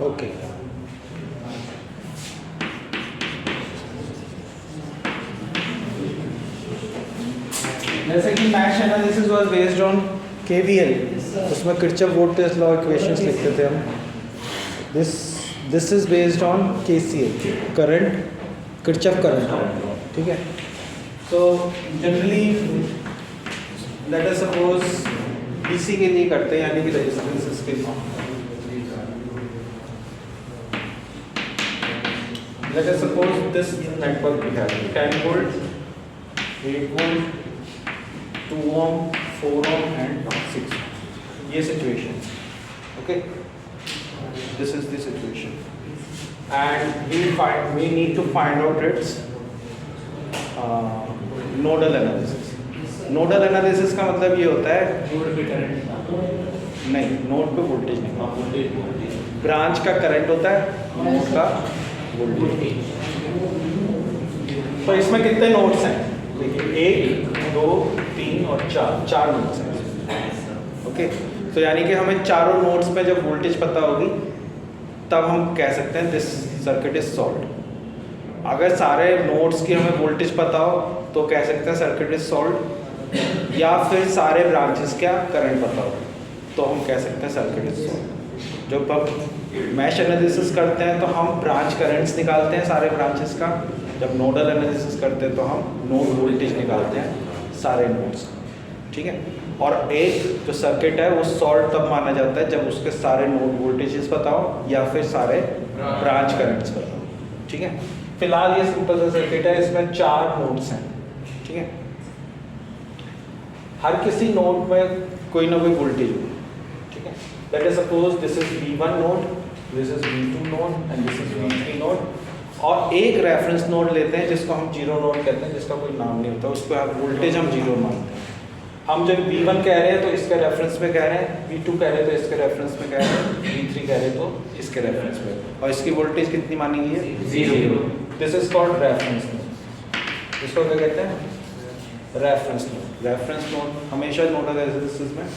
Okay जैसे कि mesh analysis was based on KVL, उसमें किरचॉफ वोल्टेज लॉ इक्वेशंस लिखते थे हम. This is based on KCL, current, Kirchhoff current law. ठीक है. तो generally let us suppose DC के लिए करते हैं, यानी कि रेजिस्टेंस के लिए. Let us suppose this network we have 10 volt, 8 volt, 2 ohm, 4 ohm and 6 ohm. ये situation. Okay. This is the situation. And we need to find out its nodal analysis. Nodal analysis का मतलब ये होता है node पे current नहीं, node पे voltage नहीं, ब्रांच का करंट होता है, नोड का वोल्टेज. तो इसमें कितने नोड्स हैं? देखिए 1, 2, 3 और 4 नोड्स हैं. ओके. तो यानी कि हमें चारों नोड्स पे जब वोल्टेज पता होगी तब हम कह सकते हैं दिस सर्किट इज सॉल्व्ड. अगर सारे नोड्स की हमें वोल्टेज पता हो तो कह सकते हैं सर्किट इज सॉल्व्ड, या फिर सारे ब्रांचेस का करंट पता हो तो हम कह सकते हैं सर्किट इज सॉल्व्ड. जब हम मैश एनालिसिस करते हैं तो हम ब्रांच करंट्स निकालते हैं सारे ब्रांचेस का. जब नोडल एनालिसिस करते हैं तो हम नोड वोल्टेज निकालते हैं सारे नोड्स का. ठीक है. और एक जो सर्किट है वो सॉल्व तब माना जाता है जब उसके सारे नोड वोल्टेजेस पता हो या फिर सारे ब्रांच करंट्स पता हो. ठीक है. फिलहाल ये सिंपल सा सर्किट है, इसमें 4 नोड्स हैं. ठीक है. हर किसी नोड में कोई ना कोई वोल्टेज होगी. ठीक है. Let us suppose this is V1 node, this is V2 node and this is V3 node. और एक रेफरेंस नोड लेते हैं जिसको हम जीरो नोड कहते हैं, जिसका कोई नाम नहीं होता, उसको वोल्टेज हम जीरो मानते हैं. हम जब V1 कह रहे हैं तो इसके रेफरेंस में कह रहे हैं, V2 कह रहे हैं तो इसके रेफरेंस में कह रहे हैं, V3 कह रहे हैं तो इसके रेफरेंस में, और इसकी वोल्टेज कितनी मानी गई है? 0. This is called reference node. इसको क्या कहते हैं? Reference node. रेफरेंस नोड हमेशा नोडल एनालिसिस में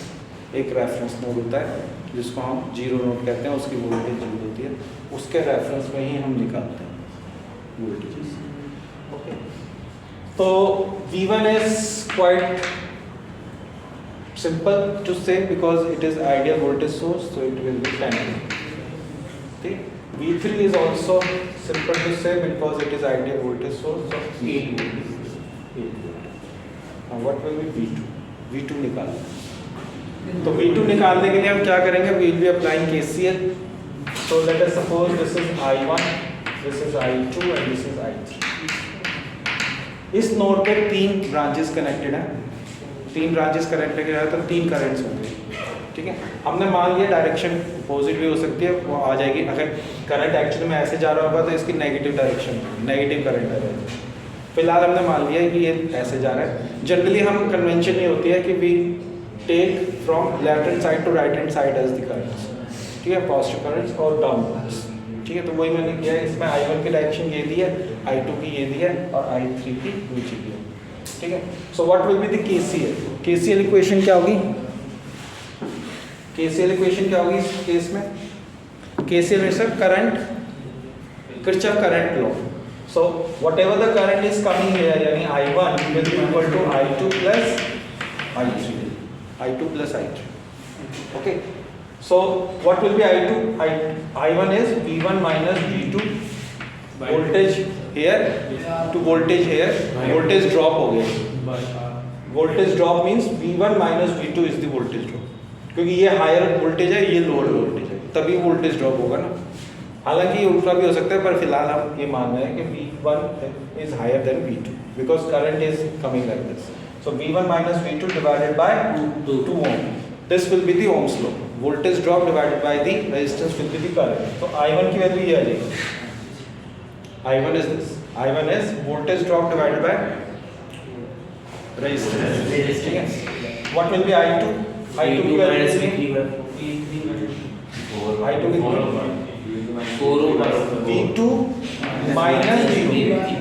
एक रेफरेंस नोड होता है जिसको हम जीरो नोड कहते हैं, उसकी वोल्टेज जीरो होती है, उसके रेफरेंस में ही हम निकालते हैं वोल्टेजेस. ओके. तो V1 is quite simple to say because it is ideal voltage source, so it will be 10 volt. Okay. V3 is also simple to say because it is ideal voltage source, so 8 volt. 8 volt. Now what will be V2? V2 निकालना. तो V2 निकालने के लिए हम क्या करेंगे? We will be applying KCL. So let us suppose this is I1, this is I2 and this is I3. इस node पे 3 ब्रांचेस कनेक्टेड हैं. 3 ब्रांचेस कनेक्टेड है तो 3 करंट्स होंगे. ठीक है. हमने मान लिया डायरेक्शन अपोजिट भी हो सकती है, वो आ जाएगी. अगर करंट एक्चुअली में ऐसे जा रहा होगा तो इसकी नेगेटिव डायरेक्शन, नेगेटिव करंट आ जाएगी. फिलहाल हमने मान लिया कि ये ऐसे जा रहा है. जनरली हम कन्वेंशन ये होती है कि we take from left hand side to right hand side as the currents. ठीक है. पॉजिटिव करंट्स और डाउनवर्ड्स. ठीक है. तो वही मैंने किया है. इसमें I1 की डायरेक्शन ये दी है, I2 की ये दी है और I3 की दूसरी दी है. ठीक है. So what will be the KCL? KCL equation क्या होगी? KCL इक्वेशन क्या होगी इस केस में? KCL में sir current, Kirchhoff current law. So whatever the current is coming here, यानी I1 will be equal to I2 plus I3. I2 plus I3. Okay. So what will be I2? I1 is V1 minus V2. Voltage here to voltage here. Voltage drop हो गया. Voltage drop means V1 minus V2 is the voltage drop. क्योंकि ये higher voltage है, ये lower voltage है, तभी voltage drop होगा ना. हालांकि ये उल्टा भी हो सकता है, पर फिलहाल हम ये मान रहे हैं कि V1 is higher than V2 because current is coming like this. So V1 minus V2 divided by 2 ohm. This will be the Ohm's law. Voltage drop divided by the resistance will be the current. So I1 की value ये आ जाएगी. I1 is this. I1 is voltage drop divided by resistance. ठीक है. What will be I2? I2 की value कितनी? I2 कितनी? 4 V2 minus V2.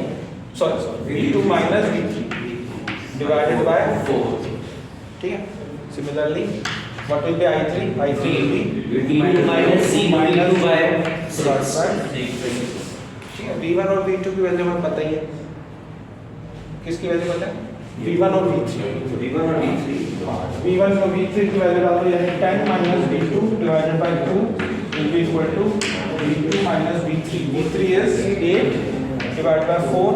Sorry. V2 minus V3 divided by 4. ठीक है. Similarly, what will be I3? I3 will be V2 minus C by ठीक है, V1 और V2 की वैल्यू हमें पता ही है। किसकी वैल्यू पता है? V1 और V3। V1 और V3 V1 और V3 की वैल्यू डाल दो, यानी 10 minus V2 divided by 2 will be equal to V2 minus V3. V3 is 8 divided by 4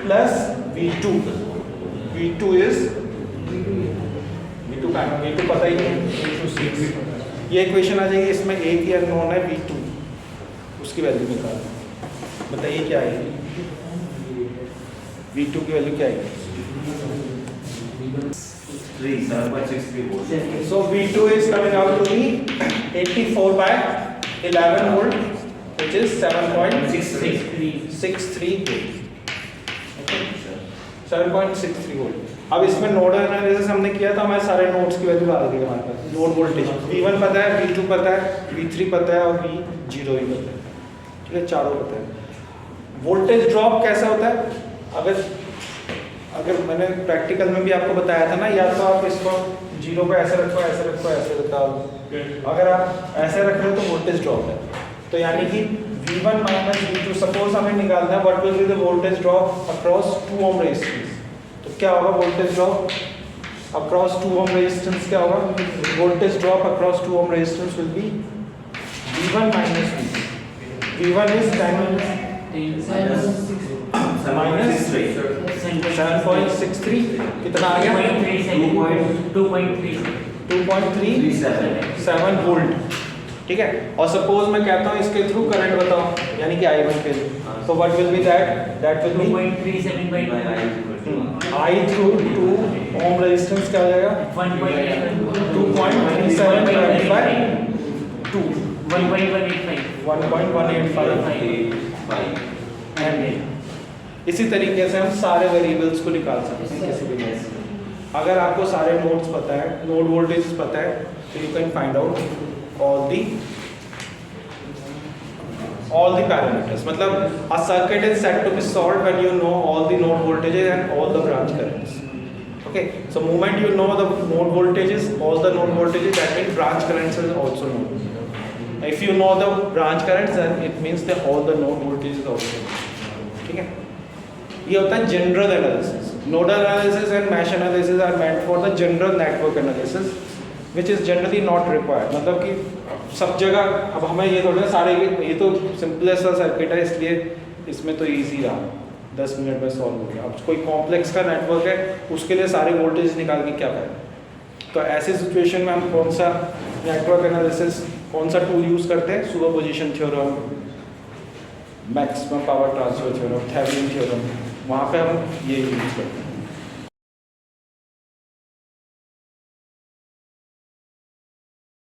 plus V2. V2 is V2 पता ही है, V2 6। ये इक्वेशन आ जाएगी, इसमें एक ही अननोन है V2, उसकी वैल्यू निकालना। बताइए क्या आएगी? V2 की वैल्यू क्या आएगी? 7.63 volt. So V2 is coming out to be 84 by 11 volt, which is 7.63 volt. Okay, 7.63 volt. अब इसमें नोडल एनालिसिस हमने किया था, हमारे सारे नोड्स की वैल्यू आ गई हमारे पास। नोड वोल्टेज V1 पता है, V2 पता है, V3 पता है और V0 ही पता है। ठीक है, चारों पता है। वोल्टेज ड्रॉप कैसा होता है? अगर मैंने प्रैक्टिकल में भी आपको बताया था ना, या तो आप इसको जीरो पे ऐसे रखो, ऐसे रखो, ऐसे रखो। अगर आप ऐसे रख रहे हो तो वोल्टेज ड्रॉप है। तो यानी कि V1 माइनस V2, सपोज हमें निकालना है what will be the voltage drop across 2 ohm resistance. तो क्या होगा voltage drop across 2 ohm resistance? क्या होगा voltage drop across 2 ohm resistance will be V1 minus V2। V1 is 7.63, कितना आ गया? 2.37 वोल्ट। ठीक है, और सपोज मैं कहता हूँ इसके थ्रू करंट बताओ, यानी कि I1 के थ्रू, तो what will be that will be I through 2 ohm resistance क्या हो जाएगा? 2.37 डिवाइडेड बाय 2, 1.185। एंड इसी तरीके से हम सारे वेरिएबल्स को निकाल सकते हैं किसी भी केस में। अगर आपको सारे नोड्स पता है, नोड वोल्टेज पता है, तो you can find out all the parameters. मतलब a circuit is said to be solved when you know all the node voltages and all the branch currents. Okay, so moment you know the node voltages, all the node voltages, that means branch currents is also known. If you know the branch currents, then it means that all the node voltages also known. ठीक है, ये होता है general analysis. Nodal analysis and mesh analysis are meant for the general network analysis which is generally not required. मतलब कि सब जगह अब हमें ये थोड़ा सारे, ये तो सिंपलेस्ट सा सर्किट है, इसलिए इसमें तो ईजी रहा, 10 मिनट में सॉल्व हो गया। अब कोई कॉम्प्लेक्स का नेटवर्क है, उसके लिए सारे वोल्टेज निकाल के क्या करें? तो ऐसी सिचुएशन में हम कौन सा नेटवर्क एनालिसिस, कौन सा टूल यूज़ करते हैं? Superposition theorem, maximum power transfer theorem, Thevenin theorem, वहाँ पे हम ये यूज़ करते हैं।